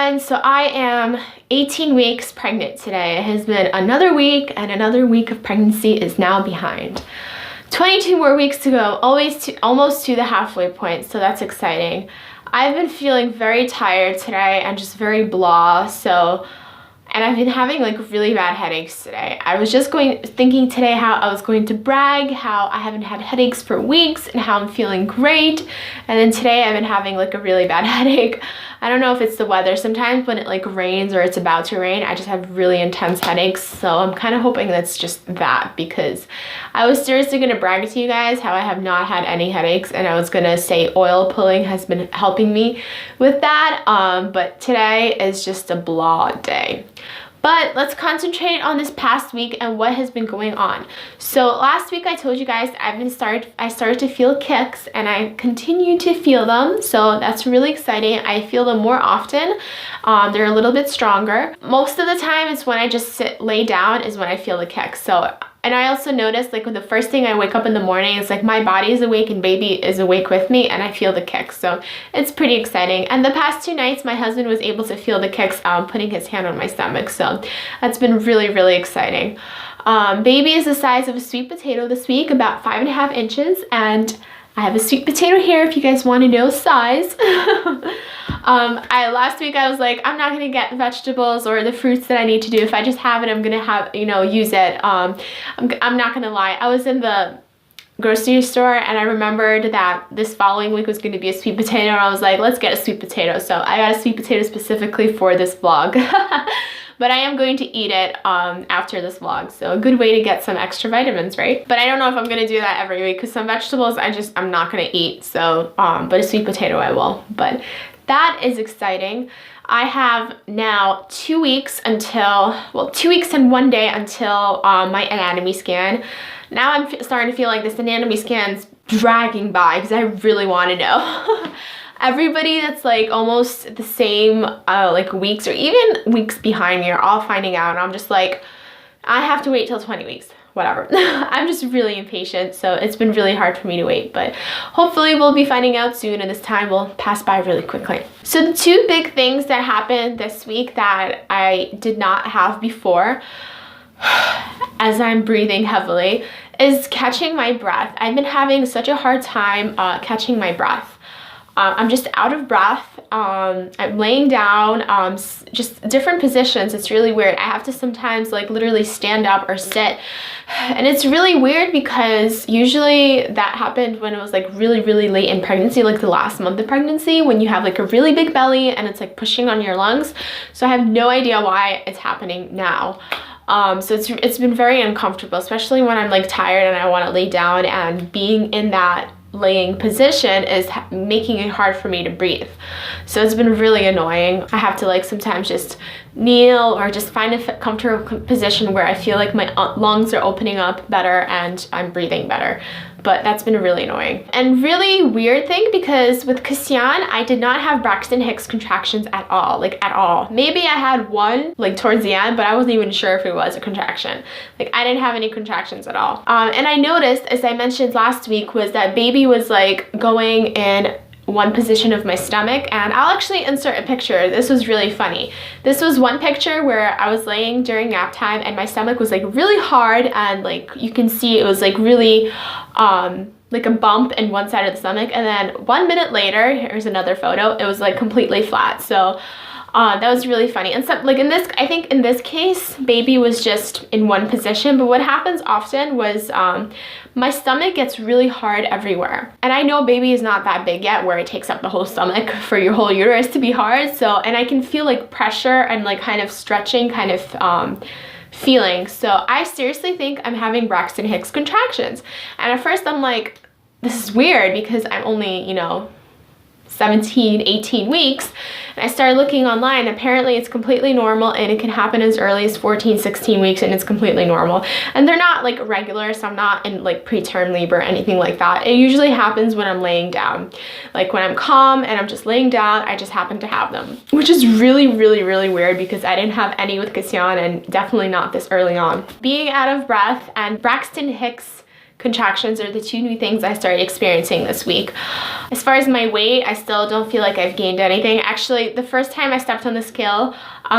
everyone. So I am 18 weeks pregnant today. It has been another week, and another week of pregnancy is now behind. 22 more weeks to go, almost to the halfway point, so that's exciting. I've been feeling very tired today and just very blah, and I've been having like really bad headaches today. I was just thinking today how I was going to brag how I haven't had headaches for weeks and how I'm feeling great. And then today I've been having like a really bad headache. I don't know if it's the weather. Sometimes when it like rains or it's about to rain, I just have really intense headaches. So I'm kind of hoping that's just that, because I was seriously gonna brag to you guys how I have not had any headaches, and I was gonna say oil pulling has been helping me with that. But today is just a blah day. But let's concentrate on this past week and what has been going on. So last week I told you guys I started to feel kicks, and I continue to feel them. So that's really exciting. I feel them more often. They're a little bit stronger. Most of the time it's when I just lay down is when I feel the kicks. And I also noticed, like, when the first thing I wake up in the morning, it's like my body is awake and baby is awake with me, and I feel the kicks. So it's pretty exciting. And the past 2 nights, my husband was able to feel the kicks putting his hand on my stomach. So that's been really, really exciting. Baby is the size of a sweet potato this week, about 5.5 inches. And I have a sweet potato here if you guys want to know size. Last week I was like, I'm not gonna get vegetables or the fruits that I need to do. If I just have it, I'm gonna use it. I'm not gonna lie. I was in the grocery store and I remembered that this following week was gonna be a sweet potato, and I was like, let's get a sweet potato. So I got a sweet potato specifically for this vlog. But I am going to eat it after this vlog, so a good way to get some extra vitamins, right? But I don't know if I'm gonna do that every week, because some vegetables I'm not gonna eat. So, but a sweet potato I will. But that is exciting. I have now 2 weeks and 1 day until my anatomy scan. Now I'm starting to feel like this anatomy scan's dragging by because I really want to know. Everybody that's like almost the same like weeks or even weeks behind me are all finding out, and I'm just like, I have to wait till 20 weeks. Whatever. I'm just really impatient, so it's been really hard for me to wait, but hopefully we'll be finding out soon, and this time will pass by really quickly. So the 2 big things that happened this week that I did not have before, as I'm breathing heavily, is catching my breath. I've been having such a hard time catching my breath. I'm just out of breath. I'm laying down, just different positions. It's really weird. I have to sometimes like literally stand up or sit. And it's really weird because usually that happened when it was like really, really late in pregnancy, like the last month of pregnancy, when you have like a really big belly and it's like pushing on your lungs. So I have no idea why it's happening now. So it's been very uncomfortable, especially when I'm like tired and I want to lay down, and being in that laying position is making it hard for me to breathe. So it's been really annoying. I have to like sometimes just kneel or just find a comfortable position where I feel like my lungs are opening up better and I'm breathing better. But that's been really annoying. And really weird thing, because with Christian, I did not have Braxton Hicks contractions at all, like at all. Maybe I had one like towards the end, but I wasn't even sure if it was a contraction. Like I didn't have any contractions at all. And I noticed, as I mentioned last week, was that baby was like going in one position of my stomach, and I'll actually insert a picture. This was really funny. This was one picture where I was laying during nap time and my stomach was like really hard, and like you can see it was like really like a bump in one side of the stomach, and then 1 minute later, here's another photo, it was like completely flat. So that was really funny. And so, like I think in this case, baby was just in one position, but what happens often was my stomach gets really hard everywhere. And I know baby is not that big yet where it takes up the whole stomach for your whole uterus to be hard. So, and I can feel like pressure and like kind of stretching kind of feeling. So I seriously think I'm having Braxton Hicks contractions. And at first I'm like, this is weird because I'm only, 17, 18 weeks. And I started looking online. Apparently it's completely normal, and it can happen as early as 14, 16 weeks, and it's completely normal. And they're not like regular, so I'm not in like preterm labor or anything like that. It usually happens when I'm laying down. Like when I'm calm and I'm just laying down, I just happen to have them. Which is really, really, really weird because I didn't have any with Christian, and definitely not this early on. Being out of breath and Braxton Hicks contractions are the two new things I started experiencing this week. As far as my weight, I still don't feel like I've gained anything. Actually, the first time I stepped on the scale,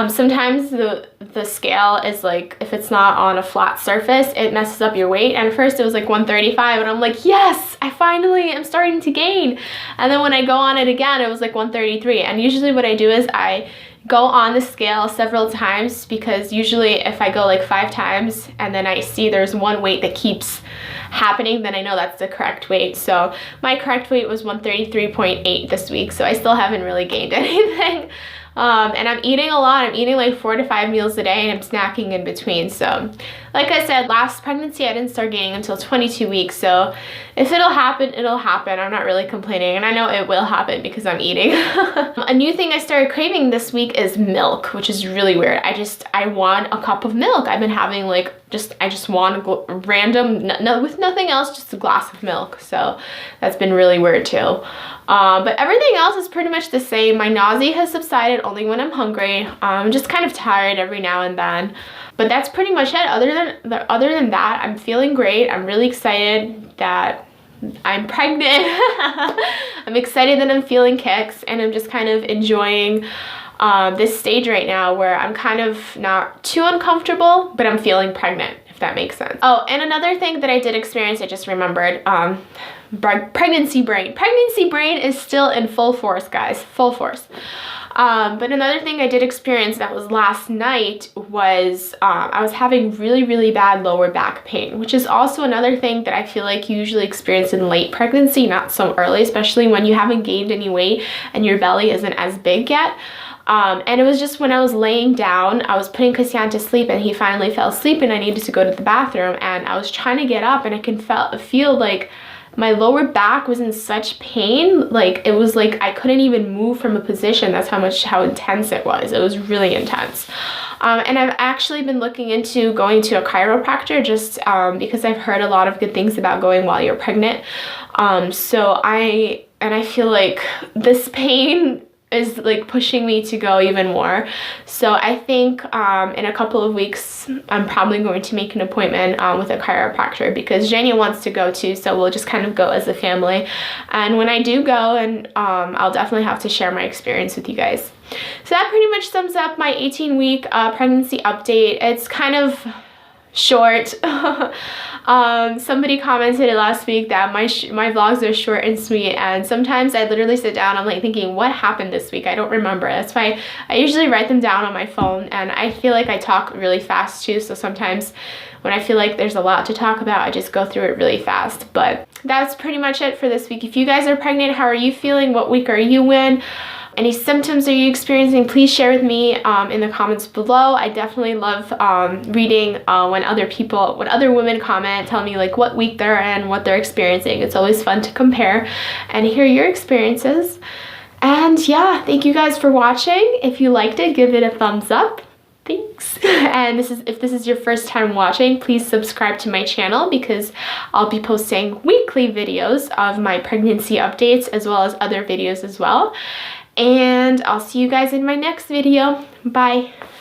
sometimes the scale is like, if it's not on a flat surface, it messes up your weight. And at first it was like 135 and I'm like, yes, I finally am starting to gain. And then when I go on it again, it was like 133. And usually what I do is I go on the scale several times, because usually if I go like 5 times and then I see there's one weight that keeps happening, then I know that's the correct weight. So my correct weight was 133.8 this week, so I still haven't really gained anything. And I'm eating a lot. I'm eating like 4 to 5 meals a day, and I'm snacking in between. So like I said, last pregnancy I didn't start gaining until 22 weeks. So if it'll happen, it'll happen. I'm not really complaining, and I know it will happen because I'm eating. A new thing I started craving this week is milk, which is really weird. I want a cup of milk. I've been having like I just want a random, with nothing else, just a glass of milk. So that's been really weird too. But everything else is pretty much the same. My nausea has subsided only when I'm hungry. I'm just kind of tired every now and then. But that's pretty much it. Other than that, I'm feeling great. I'm really excited that I'm pregnant. I'm excited that I'm feeling kicks, and I'm just kind of enjoying this stage right now where I'm kind of not too uncomfortable, but I'm feeling pregnant, if that makes sense. Oh, and another thing that I did experience, I just remembered, pregnancy brain. Pregnancy brain is still in full force, guys, full force. But another thing I did experience that was last night was I was having really, really bad lower back pain, which is also another thing that I feel like you usually experience in late pregnancy, not so early, especially when you haven't gained any weight and your belly isn't as big yet. And it was just when I was laying down, I was putting Christian to sleep, and he finally fell asleep, and I needed to go to the bathroom, and I was trying to get up, and I can feel like my lower back was in such pain. Like, it was like I couldn't even move from a position. That's how intense it was. It was really intense. And I've actually been looking into going to a chiropractor, just because I've heard a lot of good things about going while you're pregnant. So I feel like this pain is like pushing me to go even more. So I think in a couple of weeks I'm probably going to make an appointment with a chiropractor, because Jania wants to go too, so we'll just kind of go as a family. And when I do go, and I'll definitely have to share my experience with you guys. So that pretty much sums up my 18-week pregnancy update. It's kind of short. Somebody commented last week that my vlogs are short and sweet, and sometimes I literally sit down, I'm like thinking, what happened this week? I don't remember. That's why I usually write them down on my phone, and I feel like I talk really fast too, so sometimes when I feel like there's a lot to talk about, I just go through it really fast. But that's pretty much it for this week. If you guys are pregnant, how are you feeling? What week are you in? Any symptoms are you experiencing? Please share with me in the comments below. I definitely love reading when other women comment, tell me like what week they're in, what they're experiencing. It's always fun to compare and hear your experiences. And yeah, thank you guys for watching. If you liked it, give it a thumbs up. Thanks. And if this is your first time watching, please subscribe to my channel, because I'll be posting weekly videos of my pregnancy updates as well as other videos as well. And I'll see you guys in my next video. Bye.